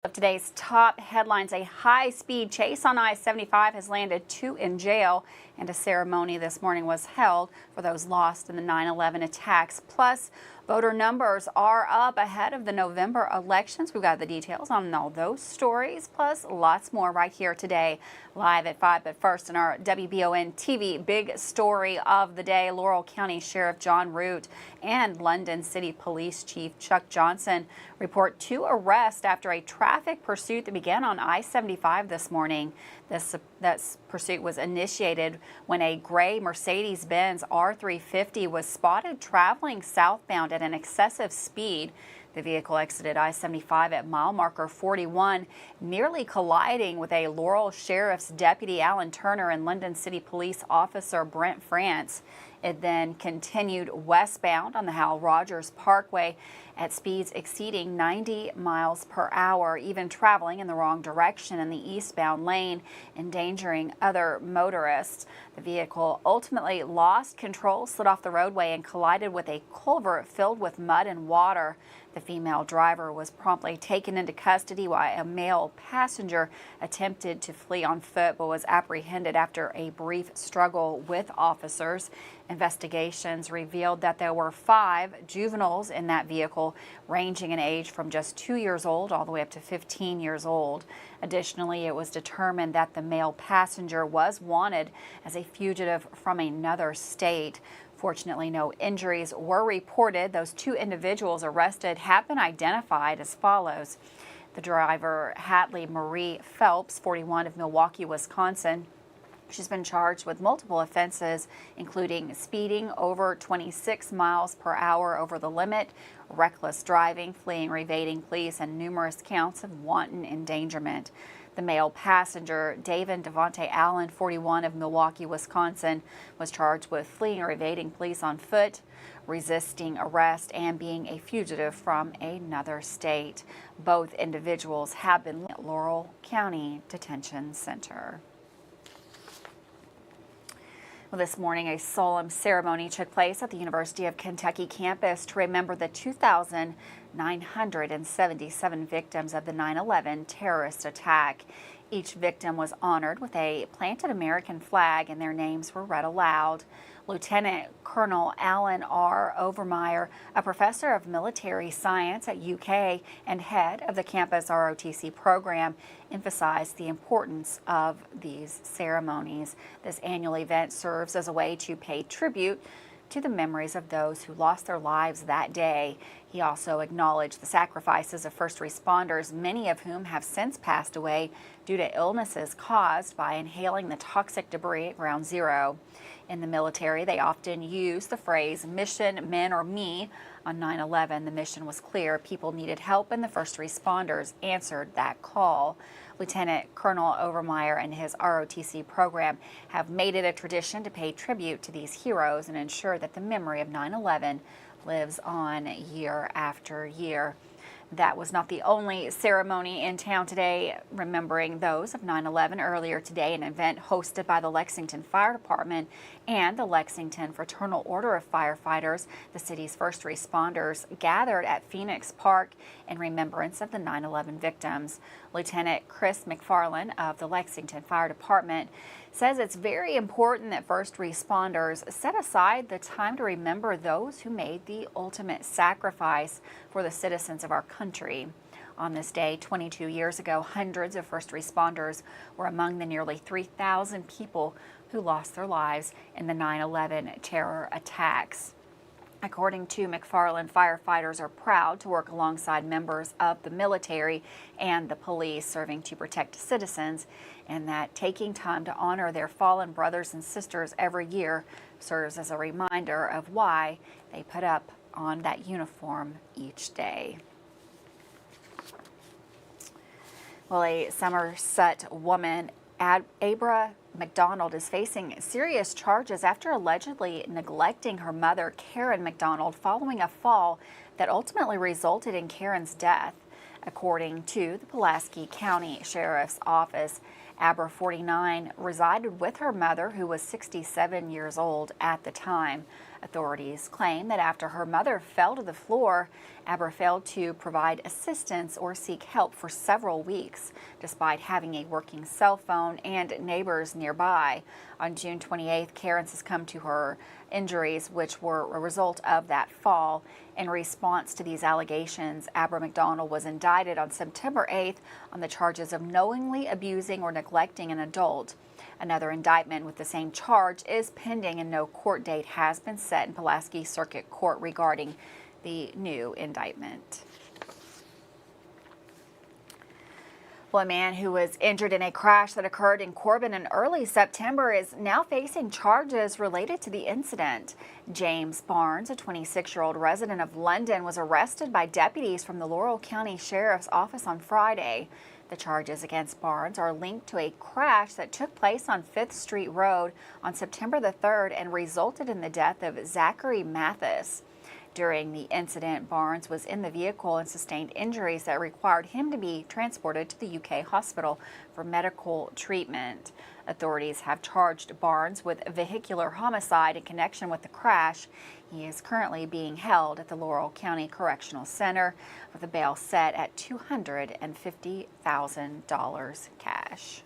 Of today's top headlines, a high-speed chase on I-75 has landed 2 in jail, and a ceremony this morning was held for those lost in the 9/11 attacks. Plus, voter numbers are up ahead of the November elections. We've got the details on all those stories, plus lots more right here today, live at 5. But first, in our WBON TV big story of the day, Laurel County Sheriff John Root and London City Police Chief Chuck Johnson report 2 arrests after a traffic pursuit that began on I-75 this morning. This pursuit was initiated when a gray Mercedes-Benz R350 was spotted traveling southbound at an excessive speed. The vehicle exited I-75 at mile marker 41, nearly colliding with a Laurel Sheriff's Deputy Alan Turner and London City Police Officer Brent France. It then continued westbound on the Hal Rogers Parkway at speeds exceeding 90 miles per hour, even traveling in the wrong direction in the eastbound lane, endangering other motorists. The vehicle ultimately lost control, slid off the roadway, and collided with a culvert filled with mud and water. The female driver was promptly taken into custody while a male passenger attempted to flee on foot but was apprehended after a brief struggle with officers. Investigations revealed that there were 5 juveniles in that vehicle, ranging in age from just 2 years old all the way up to 15 years old. Additionally, it was determined that the male passenger was wanted as a fugitive from another state. Fortunately, no injuries were reported. Those 2 individuals arrested have been identified as follows. The driver, Hadley Marie Phelps, 41, of Milwaukee, Wisconsin. She's been charged with multiple offenses, including speeding over 26 miles per hour over the limit, reckless driving, fleeing or evading police, and numerous counts of wanton endangerment. The male passenger, David Devontae Allen, 41, of Milwaukee, Wisconsin, was charged with fleeing or evading police on foot, resisting arrest, and being a fugitive from another state. Both individuals have been at Laurel County Detention Center. Well, this morning, a solemn ceremony took place at the University of Kentucky campus to remember the 2,977 victims of the 9/11 terrorist attack. Each victim was honored with a planted American flag, and their names were read aloud. Lieutenant Colonel Alan R. Overmeyer, a professor of military science at UK and head of the campus ROTC program, emphasized the importance of these ceremonies. This annual event serves as a way to pay tribute to the memories of those who lost their lives that day. He also acknowledged the sacrifices of first responders, many of whom have since passed away due to illnesses caused by inhaling the toxic debris at Ground Zero. In the military, they often use the phrase mission, men, or me. On 9/11, the mission was clear. People needed help, and the first responders answered that call. Lieutenant Colonel Overmeyer and his ROTC program have made it a tradition to pay tribute to these heroes and ensure that the memory of 9/11 lives on year after year. That was not the only ceremony in town today, remembering those of 9/11. Earlier today, an event hosted by the Lexington Fire Department and the Lexington Fraternal Order of Firefighters, the city's first responders, gathered at Phoenix Park in remembrance of the 9/11 victims. Lieutenant Chris McFarland of the Lexington Fire Department says it's very important that first responders set aside the time to remember those who made the ultimate sacrifice for the citizens of our country. On this day, 22 years ago, hundreds of first responders were among the nearly 3,000 people who lost their lives in the 9/11 terror attacks. According to McFarland, firefighters are proud to work alongside members of the military and the police serving to protect citizens, and that taking time to honor their fallen brothers and sisters every year serves as a reminder of why they put up on that uniform each day. Well, a Somerset woman, Abra McDonald, is facing serious charges after allegedly neglecting her mother, Karen McDonald, following a fall that ultimately resulted in Karen's death. According to the Pulaski County Sheriff's Office, Abra, 49, resided with her mother, who was 67 years old at the time. Authorities claim that after her mother fell to the floor, Abra failed to provide assistance or seek help for several weeks, despite having a working cell phone and neighbors nearby. On June 28th, Karen succumbed to her injuries, which were a result of that fall. In response to these allegations, Abra McDonald was indicted on September 8th on the charges of knowingly abusing or neglecting an adult. Another indictment with the same charge is pending, and no court date has been set in Pulaski Circuit Court regarding the new indictment. Well, a man who was injured in a crash that occurred in Corbin in early September is now facing charges related to the incident. James Barnes, a 26-year-old resident of London, was arrested by deputies from the Laurel County Sheriff's Office on Friday. The charges against Barnes are linked to a crash that took place on 5th Street Road on September the 3rd and resulted in the death of Zachary Mathis. During the incident, Barnes was in the vehicle and sustained injuries that required him to be transported to the UK hospital for medical treatment. Authorities have charged Barnes with vehicular homicide in connection with the crash. He is currently being held at the Laurel County Correctional Center with a bail set at $250,000 cash.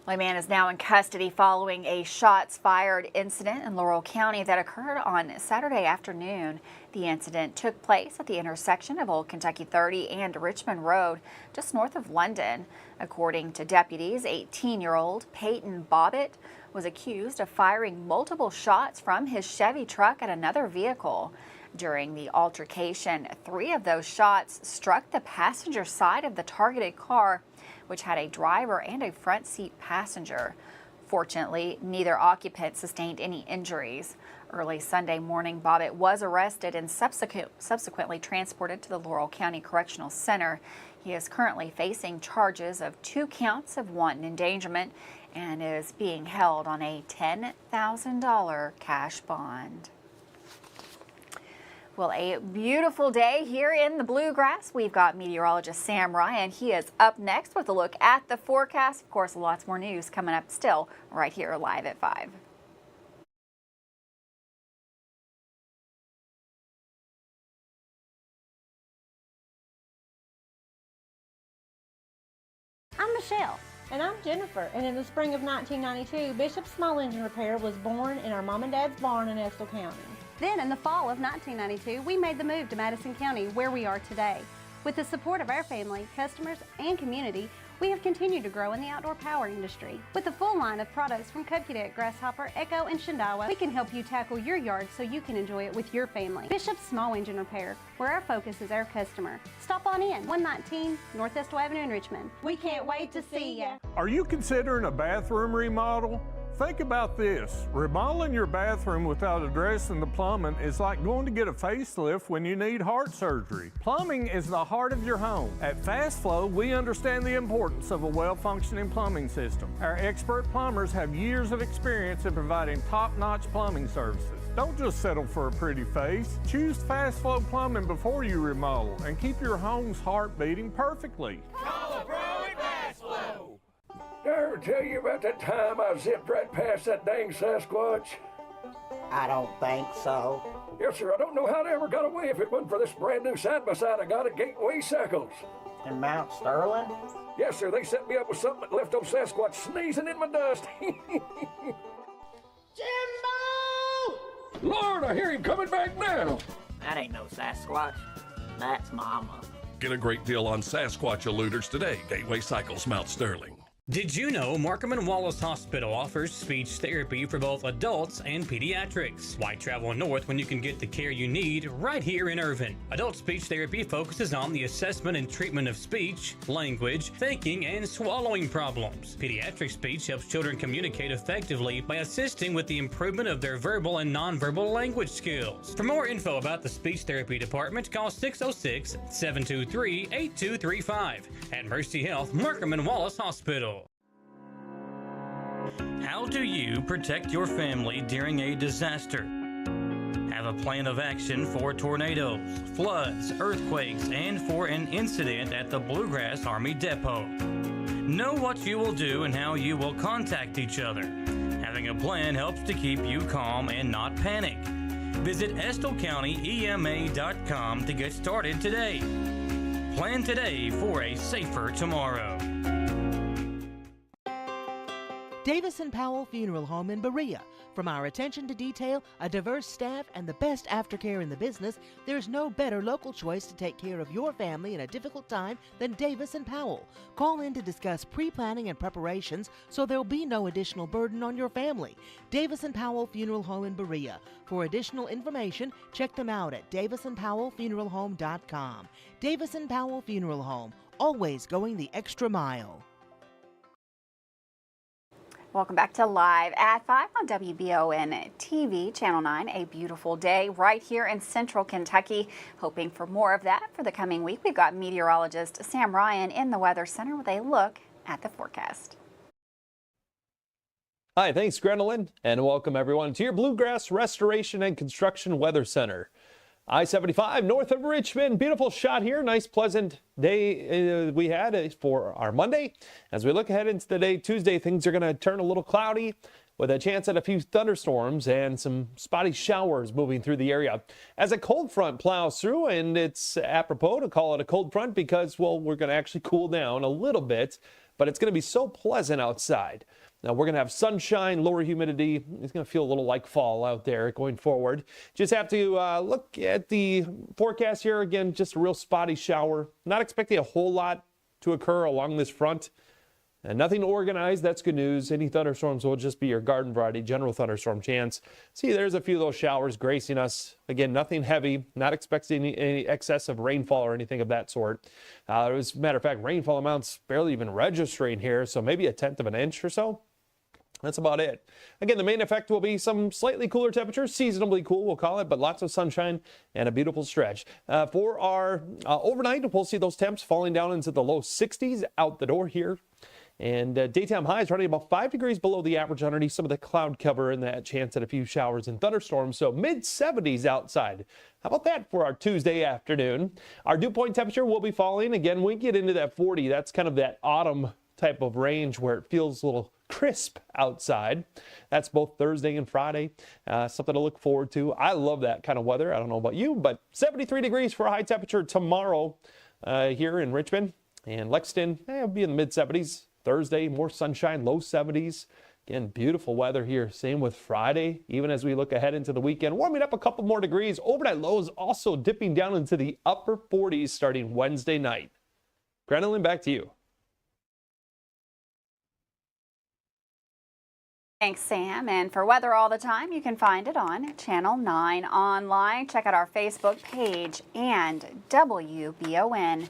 A man is now in custody following a shots fired incident in Laurel County that occurred on Saturday afternoon. The incident took place at the intersection of Old Kentucky 30 and Richmond Road, just north of London. According to deputies, 18-year-old Peyton Bobbitt was accused of firing multiple shots from his Chevy truck at another vehicle. During the altercation, 3 of those shots struck the passenger side of the targeted car, which had a driver and a front seat passenger. Fortunately, neither occupant sustained any injuries. Early Sunday morning, Bobbitt was arrested and subsequently transported to the Laurel County Correctional Center. He is currently facing charges of 2 counts of wanton endangerment and is being held on a $10,000 cash bond. Well, a beautiful day here in the Bluegrass. We've got meteorologist Sam Ryan. He is up next with a look at the forecast. Of course, lots more news coming up still right here live at 5. I'm Michelle. And I'm Jennifer. And in the spring of 1992, Bishop's Small Engine Repair was born in our mom and dad's barn in Estill County. Then in the fall of 1992, we made the move to Madison County, where we are today. With the support of our family, customers, and community, we have continued to grow in the outdoor power industry. With a full line of products from Cub Cadet, Grasshopper, Echo, and Shindawa, we can help you tackle your yard so you can enjoy it with your family. Bishop's Small Engine Repair, where our focus is our customer. Stop on in, 119 North Estill Avenue in Richmond. We can't wait to see ya. Are you considering a bathroom remodel? Think about this. Remodeling your bathroom without addressing the plumbing is like going to get a facelift when you need heart surgery. Plumbing is the heart of your home. At Fast Flow, we understand the importance of a well-functioning plumbing system. Our expert plumbers have years of experience in providing top-notch plumbing services. Don't just settle for a pretty face. Choose Fast Flow Plumbing before you remodel and keep your home's heart beating perfectly. Call a pro at Fast Flow. Did I ever tell you about that time I zipped right past that dang Sasquatch? I don't think so. Yes, sir. I don't know how they ever got away if it wasn't for this brand new side-by-side I got at Gateway Cycles. In Mount Sterling? Yes, sir. They set me up with something that left old Sasquatch sneezing in my dust. Jimbo! Lord, I hear him coming back now. That ain't no Sasquatch. That's Mama. Get a great deal on Sasquatch eluders today. Gateway Cycles, Mount Sterling. Did you know Markham and Wallace Hospital offers speech therapy for both adults and pediatrics? Why travel north when you can get the care you need right here in Irvine? Adult speech therapy focuses on the assessment and treatment of speech, language, thinking, and swallowing problems. Pediatric speech helps children communicate effectively by assisting with the improvement of their verbal and nonverbal language skills. For more info about the speech therapy department, call 606-723-8235 at Mercy Health, Markham and Wallace Hospital. How do you protect your family during a disaster? Have a plan of action for tornadoes, floods, earthquakes, and for an incident at the Bluegrass Army Depot. Know what you will do and how you will contact each other. Having a plan helps to keep you calm and not panic. Visit EstleCountyEMA.com to get started today. Plan today for a safer tomorrow. Davis & Powell Funeral Home in Berea. From our attention to detail, a diverse staff, and the best aftercare in the business, there's no better local choice to take care of your family in a difficult time than Davis & Powell. Call in to discuss pre-planning and preparations so there'll be no additional burden on your family. Davis & Powell Funeral Home in Berea. For additional information, check them out at davisandpowellfuneralhome.com. Davis & Powell Funeral Home, always going the extra mile. Welcome back to Live at 5 on WBON TV, Channel 9. A beautiful day right here in central Kentucky. Hoping for more of that for the coming week. We've got meteorologist Sam Ryan in the Weather Center with a look at the forecast. Hi, thanks, Grenolyn, and welcome everyone to your Bluegrass Restoration and Construction Weather Center. I-75 north of Richmond. Beautiful shot here. Nice, pleasant day we had for our Monday. As we look ahead into the day, Tuesday, things are going to turn a little cloudy with a chance at a few thunderstorms and some spotty showers moving through the area. As a cold front plows through, and it's apropos to call it a cold front because, well, we're going to actually cool down a little bit, but it's going to be so pleasant outside. Now, we're going to have sunshine, lower humidity. It's going to feel a little like fall out there going forward. Just have to look at the forecast here. Again, just a real spotty shower. Not expecting a whole lot to occur along this front. And nothing organized. That's good news. Any thunderstorms will just be your garden variety general thunderstorm chance. See, there's a few of those showers gracing us. Again, nothing heavy. Not expecting any excessive rainfall or anything of that sort. As a matter of fact, rainfall amounts barely even registering here. So maybe 1/10 of an inch or so. That's about it. Again, the main effect will be some slightly cooler temperatures, seasonably cool, we'll call it, but lots of sunshine and a beautiful stretch. For our overnight, we'll see those temps falling down into the low 60s out the door here. And daytime highs running about 5 degrees below the average underneath some of the cloud cover and that chance at a few showers and thunderstorms. So mid-70s outside. How about that for our Tuesday afternoon? Our dew point temperature will be falling. Again, we get into that 40. That's kind of that autumn type of range where it feels a little crisp outside. That's both Thursday and Friday. Something to look forward to. I love that kind of weather. I don't know about you, but 73 degrees for a high temperature tomorrow here in Richmond. And Lexington, it'll be in the mid-70s. Thursday, more sunshine, low 70s. Again, beautiful weather here. Same with Friday, even as we look ahead into the weekend. Warming up a couple more degrees. Overnight lows also dipping down into the upper 40s starting Wednesday night. Grenolyn, back to you. Thanks, Sam. And for weather all the time, you can find it on Channel 9 online. Check out our Facebook page and WBONTV.com.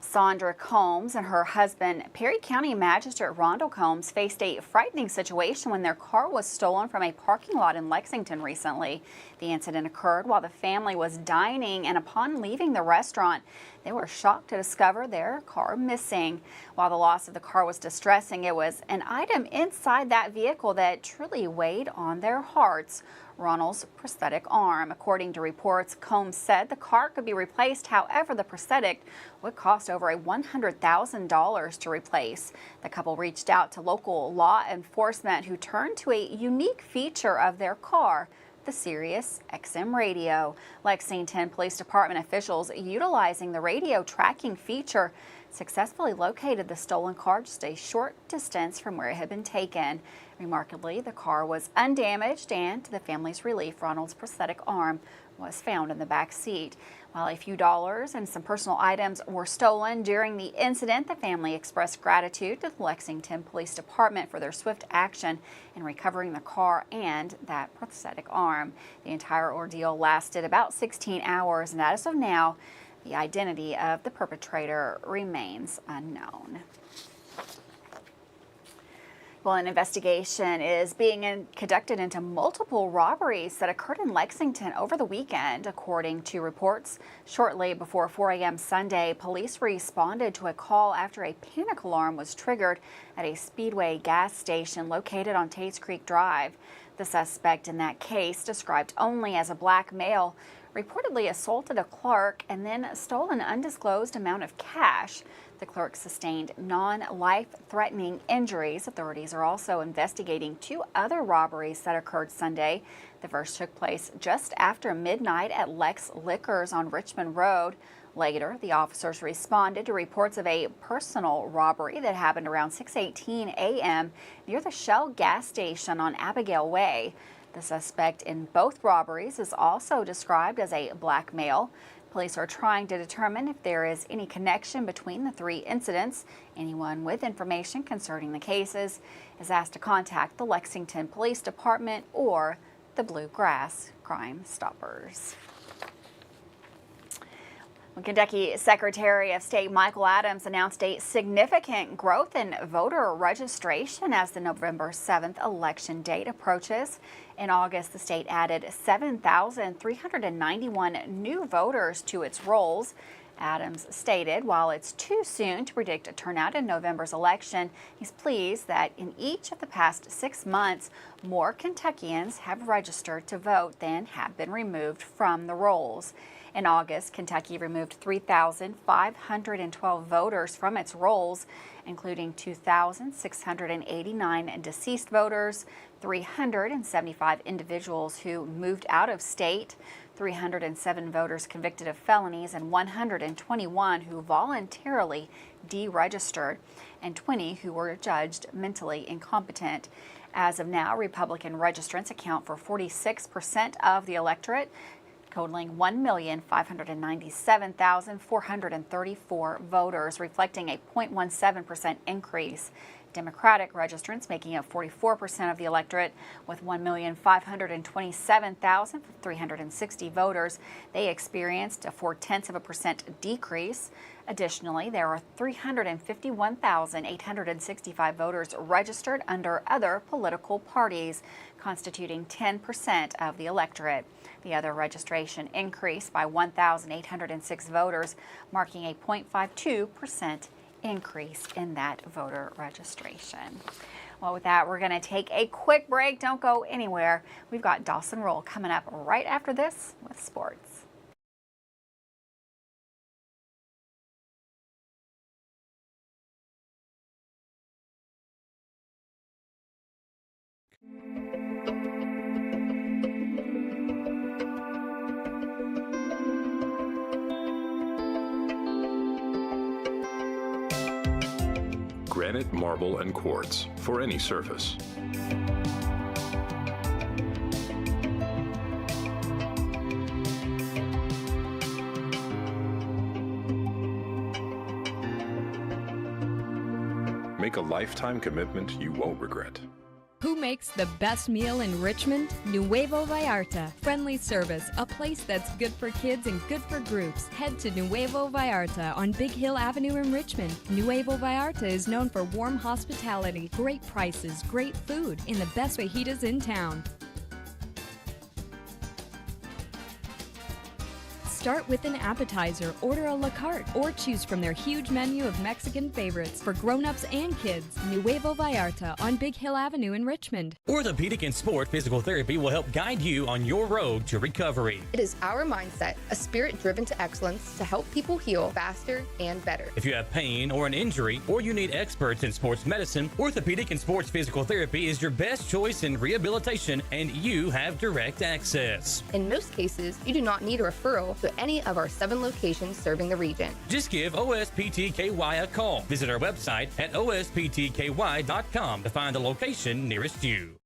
Sandra Combs and her husband, Perry County Magistrate Rondell Combs, faced a frightening situation when their car was stolen from a parking lot in Lexington recently. The incident occurred while the family was dining, and upon leaving the restaurant, they were shocked to discover their car missing. While the loss of the car was distressing, it was an item inside that vehicle that truly weighed on their hearts: Ronald's prosthetic arm. According to reports, Combs said the car could be replaced. However, the prosthetic would cost over $100,000 to replace. The couple reached out to local law enforcement, who turned to a unique feature of their car: the Sirius XM radio. Lexington Police Department officials, utilizing the radio tracking feature, successfully located the stolen car just a short distance from where it had been taken. Remarkably, the car was undamaged, and to the family's relief, Ronald's prosthetic arm was found in the back seat. While a few dollars and some personal items were stolen during the incident, the family expressed gratitude to the Lexington Police Department for their swift action in recovering the car and that prosthetic arm. The entire ordeal lasted about 16 hours, and as of now, the identity of the perpetrator remains unknown. Well, an investigation is being conducted into multiple robberies that occurred in Lexington over the weekend, according to reports. Shortly before 4 a.m. Sunday, police responded to a call after a panic alarm was triggered at a Speedway gas station located on Tates Creek Drive. The suspect in that case, described only as a black male, reportedly assaulted a clerk and then stole an undisclosed amount of cash. The clerk sustained non-life-threatening injuries. Authorities are also investigating 2 other robberies that occurred Sunday. The first took place just after midnight at Lex Liquors on Richmond Road. Later, the officers responded to reports of a personal robbery that happened around 6:18 a.m. near the Shell gas station on Abigail Way. The suspect in both robberies is also described as a black male. Police are trying to determine if there is any connection between the 3 incidents. Anyone with information concerning the cases is asked to contact the Lexington Police Department or the Bluegrass Crime Stoppers. Kentucky Secretary of State Michael Adams announced a significant growth in voter registration as the November 7th election date approaches. In August, the state added 7,391 new voters to its rolls. Adams stated while it's too soon to predict a turnout in November's election, he's pleased that in each of the past 6 months, more Kentuckians have registered to vote than have been removed from the rolls. In August, Kentucky removed 3,512 voters from its rolls, including 2,689 deceased voters, 375 individuals who moved out of state, 307 voters convicted of felonies, and 121 who voluntarily deregistered, and 20 who were judged mentally incompetent. As of now, Republican registrants account for 46% of the electorate, totaling 1,597,434 voters, reflecting a 0.17% increase. Democratic registrants making up 44% of the electorate with 1,527,360 voters. They experienced a 0.4% decrease. Additionally, there are 351,865 voters registered under other political parties, constituting 10% of the electorate. The other registration increased by 1,806 voters, marking a 0.52% increase in that voter registration. Well, with that, we're going to take a quick break. Don't go anywhere. We've got Dawson Roll coming up right after this with sports. Granite, marble, and quartz for any surface. Make a lifetime commitment you won't regret. Who makes the best meal in Richmond? Nuevo Vallarta. Friendly service, a place that's good for kids and good for groups. Head to Nuevo Vallarta on Big Hill Avenue in Richmond. Nuevo Vallarta is known for warm hospitality, great prices, great food, and the best fajitas in town. Start with an appetizer, order a la carte, or choose from their huge menu of Mexican favorites for grown-ups and kids. Nuevo Vallarta on Big Hill Avenue in Richmond. Orthopedic and Sport Physical Therapy will help guide you on your road to recovery. It is our mindset, a spirit driven to excellence to help people heal faster and better. If you have pain or an injury, or you need experts in sports medicine, Orthopedic and Sports Physical Therapy is your best choice in rehabilitation, and you have direct access. In most cases, you do not need a referral to any of our 7 locations serving the region. Just give OSPTKY a call. Visit our website at osptky.com to find the location nearest you.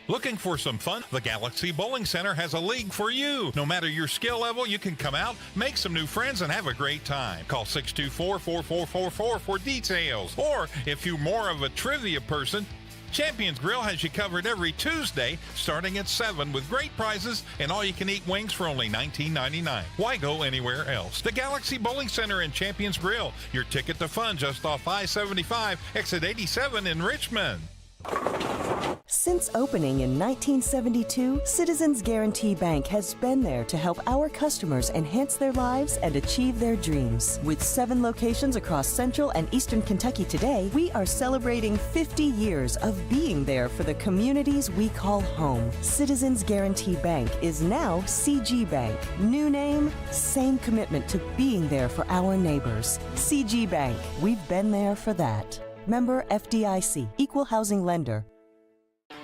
Looking for some fun? The Galaxy Bowling Center has a league for you. No matter your skill level, you can come out, make some new friends, and have a great time. Call 624-4444 for details. Or if you're more of a trivia person, Champions Grill has you covered every Tuesday starting at 7 with great prizes and all-you-can-eat wings for only $19.99. Why go anywhere else? The Galaxy Bowling Center and Champions Grill, your ticket to fun just off I-75, exit 87 in Richmond. Since opening in 1972, Citizens Guarantee Bank has been there to help our customers enhance their lives and achieve their dreams. With 7 locations across Central and Eastern Kentucky today, we are celebrating 50 years of being there for the communities we call home. Citizens Guarantee Bank is now CG Bank. New name, same commitment to being there for our neighbors. CG Bank, we've been there for that. Member FDIC, Equal Housing Lender.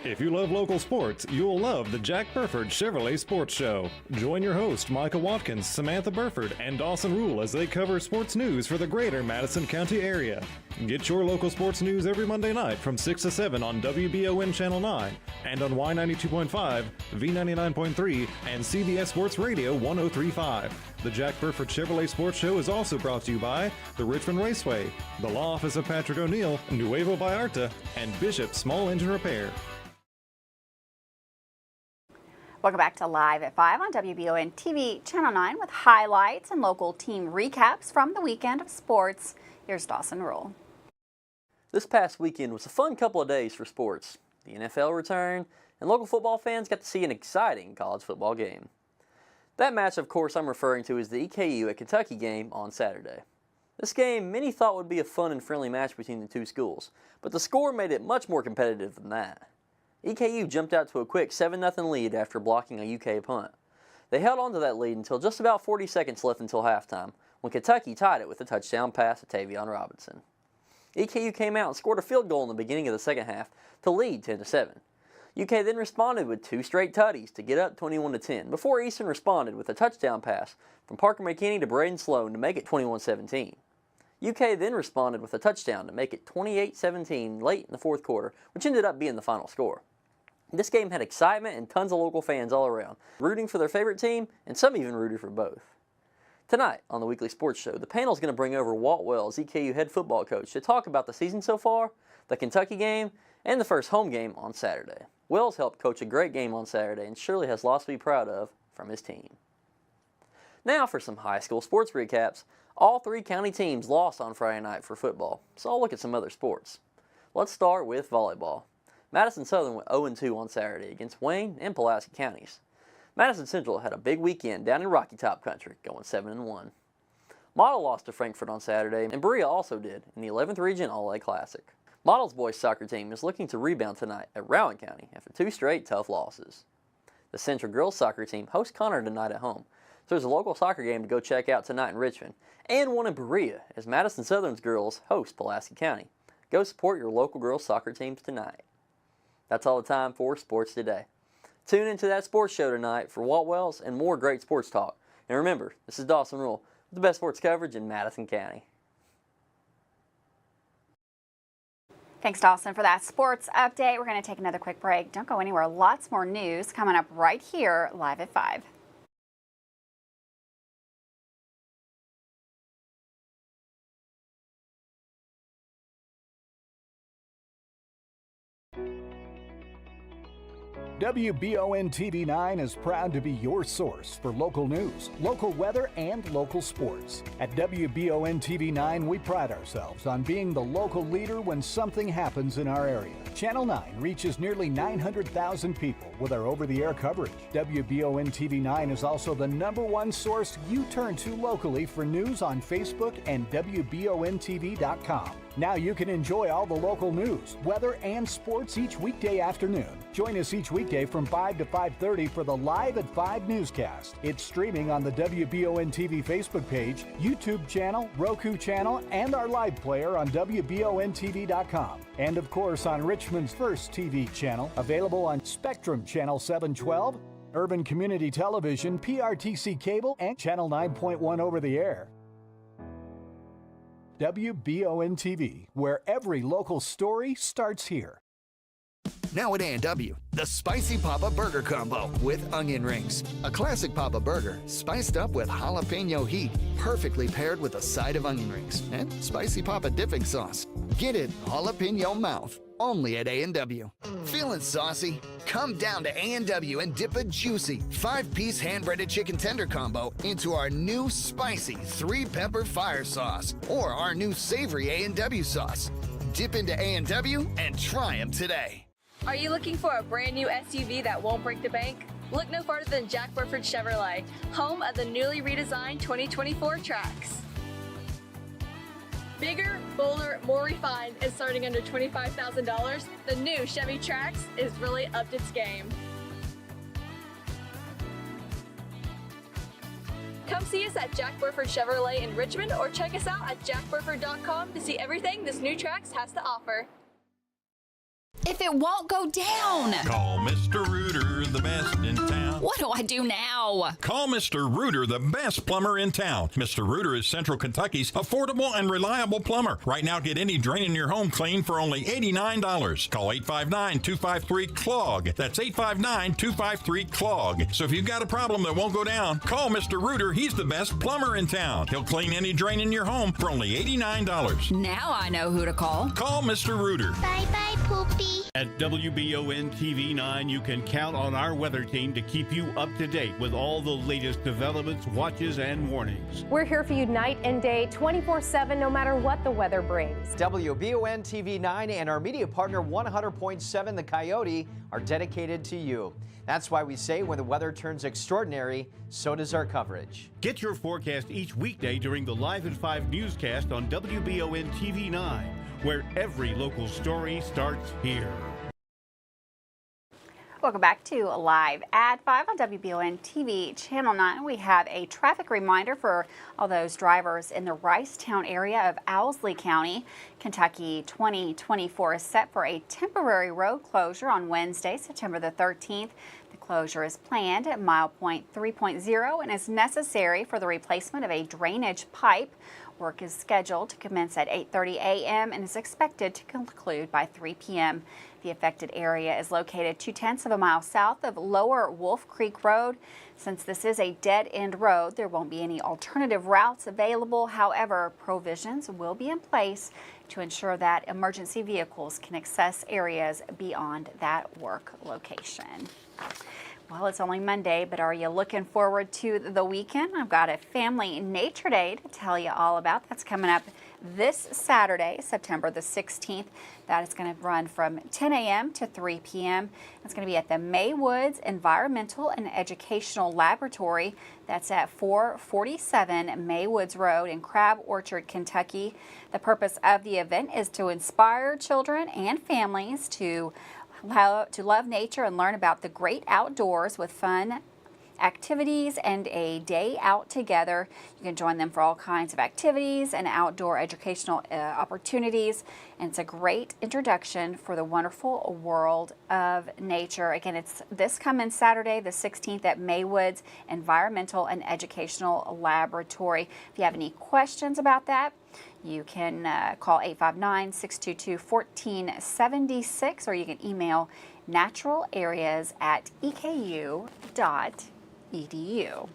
If you love local sports, you'll love the Jack Burford Chevrolet Sports Show. Join your host, Micah Watkins, Samantha Burford, and Dawson Rule as they cover sports news for the greater Madison County area. Get your local sports news every Monday night from 6 to 7 on WBON Channel 9 and on Y92.5, V99.3, and CBS Sports Radio 103.5. The Jack Burford Chevrolet Sports Show is also brought to you by the Richmond Raceway, the Law Office of Patrick O'Neill, Nuevo Vallarta, and Bishop Small Engine Repair. Welcome back to Live at 5 on WBON TV Channel 9 with highlights and local team recaps from the weekend of sports. Here's Dawson Rule. This past weekend was a fun couple of days for sports. The NFL returned, and local football fans got to see an exciting college football game. That match, of course, I'm referring to is the EKU at Kentucky game on Saturday. This game many thought would be a fun and friendly match between the two schools, but the score made it much more competitive than that. EKU jumped out to a quick 7-0 lead after blocking a UK punt. They held on to that lead until just about 40 seconds left until halftime, when Kentucky tied it with a touchdown pass to Tavion Robinson. EKU came out and scored a field goal in the beginning of the second half to lead 10-7. UK then responded with 2 straight tutties to get up 21-10, before Eastern responded with a touchdown pass from Parker McKinney to Braden Sloan to make it 21-17. UK then responded with a touchdown to make it 28-17 late in the fourth quarter, which ended up being the final score. This game had excitement and tons of local fans all around, rooting for their favorite team, and some even rooted for both. Tonight on the Weekly Sports Show, the panel is going to bring over Walt Wells, EKU head football coach, to talk about the season so far, the Kentucky game, and the first home game on Saturday. Wells helped coach a great game on Saturday and surely has lots to be proud of from his team. Now for some high school sports recaps. All 3 county teams lost on Friday night for football, so I'll look at some other sports. Let's start with volleyball. Madison Southern went 0-2 on Saturday against Wayne and Pulaski counties. Madison Central had a big weekend down in Rocky Top Country, going 7-1. Model lost to Frankfort on Saturday, and Berea also did in the 11th Region All-A Classic. Model's boys soccer team is looking to rebound tonight at Rowan County after 2 straight tough losses. The Central girls soccer team hosts Conner tonight at home, so there's a local soccer game to go check out tonight in Richmond, and one in Berea as Madison Southern's girls host Pulaski County. Go support your local girls soccer teams tonight. That's all the time for Sports Today. Tune into that sports show tonight for Walt Wells and more great sports talk. And remember, this is Dawson Rule with the best sports coverage in Madison County. Thanks, Dawson, for that sports update. We're going to take another quick break. Don't go anywhere. Lots more news coming up right here, Live at 5. WBON TV 9 is proud to be your source for local news, local weather, and local sports. At WBON TV 9, we pride ourselves on being the local leader when something happens in our area. Channel 9 reaches nearly 900,000 people with our over-the-air coverage. WBON TV 9 is also the #1 source you turn to locally for news on Facebook and WBONTV.com. Now you can enjoy all the local news, weather, and sports each weekday afternoon. Join us each weekday from 5 to 5:30 for the Live at 5 newscast. It's streaming on the WBON TV Facebook page, YouTube channel, Roku channel, and our live player on WBONTV.com. And of course on Richmond's first TV channel, available on Spectrum Channel 712, Urban Community Television, PRTC Cable, and Channel 9.1 over the air. WBON TV, where every local story starts here. Now at A&W, the Spicy Papa Burger Combo with onion rings. A classic Papa Burger, spiced up with jalapeno heat, perfectly paired with a side of onion rings and Spicy Papa dipping sauce. Get it jalapeno mouth, only at A&W. Feeling saucy? Come down to A&W and dip a juicy 5-piece hand-breaded chicken tender combo into our new spicy 3-pepper fire sauce or our new savory A&W sauce. Dip into A&W and try them today. Are you looking for a brand new SUV that won't break the bank? Look no farther than Jack Burford Chevrolet, home of the newly redesigned 2024 Trax. Bigger, bolder, more refined, and starting under $25,000, the new Chevy Trax is really upped its game. Come see us at Jack Burford Chevrolet in Richmond or check us out at jackburford.com to see everything this new Trax has to offer. If it won't go down. Call Mr. Rooter, the best in town. What do I do now? Call Mr. Rooter, the best plumber in town. Mr. Rooter is Central Kentucky's affordable and reliable plumber. Right now, get any drain in your home clean for only $89. Call 859-253-CLOG. That's 859-253-CLOG. So if you've got a problem that won't go down, call Mr. Rooter. He's the best plumber in town. He'll clean any drain in your home for only $89. Now I know who to call. Call Mr. Rooter. Bye-bye, Poopy. At WBON TV 9, you can count on our weather team to keep you up to date with all the latest developments, watches, and warnings. We're here for you night and day, 24/7, no matter what the weather brings. WBON TV 9 and our media partner 100.7 The Coyote are dedicated to you. That's why we say when the weather turns extraordinary, so does our coverage. Get your forecast each weekday during the Live at 5 newscast on WBON TV 9, where every local story starts here. Welcome back to Live at 5 on WBON TV Channel 9. We have a traffic reminder for all those drivers in the Ricetown area of Owsley County. Kentucky 2024 is set for a temporary road closure on Wednesday, September the 13th. The closure is planned at mile point 3.0 and is necessary for the replacement of a drainage pipe. Work is scheduled to commence at 8:30 a.m. and is expected to conclude by 3 p.m. The affected area is located 0.2 of a mile south of Lower Wolf Creek Road. Since this is a dead-end road, there won't be any alternative routes available. However, provisions will be in place to ensure that emergency vehicles can access areas beyond that work location. Well, it's only Monday, but are you looking forward to the weekend? I've got a Family Nature Day to tell you all about. That's coming up this Saturday, September the 16th. That is going to run from 10 a.m. to 3 p.m. It's going to be at the Maywoods Environmental and Educational Laboratory. That's at 447 Maywoods Road in Crab Orchard, Kentucky. The purpose of the event is to inspire children and families to love nature and learn about the great outdoors with fun activities and a day out together. You can join them for all kinds of activities and outdoor educational opportunities. And it's a great introduction for the wonderful world of nature. Again, it's this coming Saturday, the 16th at Maywoods Environmental and Educational Laboratory. If you have any questions about that, you can call 859-622-1476 or you can email naturalareas@eku.edu.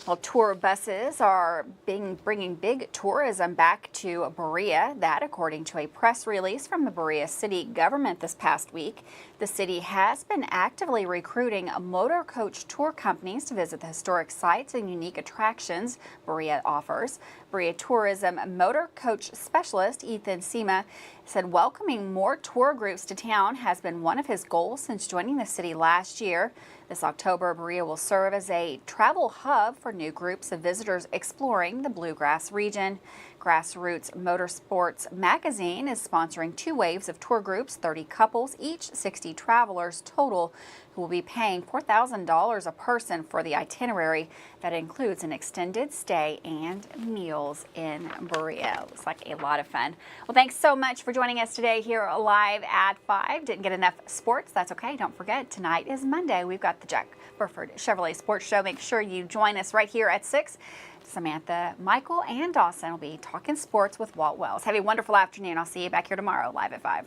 Well, tour buses are bringing big tourism back to Berea. That, according to a press release from the Berea City government this past week. The city has been actively recruiting motor coach tour companies to visit the historic sites and unique attractions Berea offers. Berea Tourism Motor Coach Specialist Ethan Sema said welcoming more tour groups to town has been one of his goals since joining the city last year. This October, Berea will serve as a travel hub for new groups of visitors exploring the Bluegrass region. Grassroots Motorsports Magazine is sponsoring 2 waves of tour groups, 30 couples, each 60 travelers total, who will be paying $4,000 a person for the itinerary that includes an extended stay and meals in Berea. Looks like a lot of fun. Well, thanks so much for joining us today here Live at 5. Didn't get enough sports. That's okay. Don't forget, tonight is Monday. We've got the Jack Burford Chevrolet Sports Show. Make sure you join us right here at 6. Samantha, Michael, and Dawson will be talking sports with Walt Wells. Have a wonderful afternoon. I'll see you back here tomorrow, Live at 5.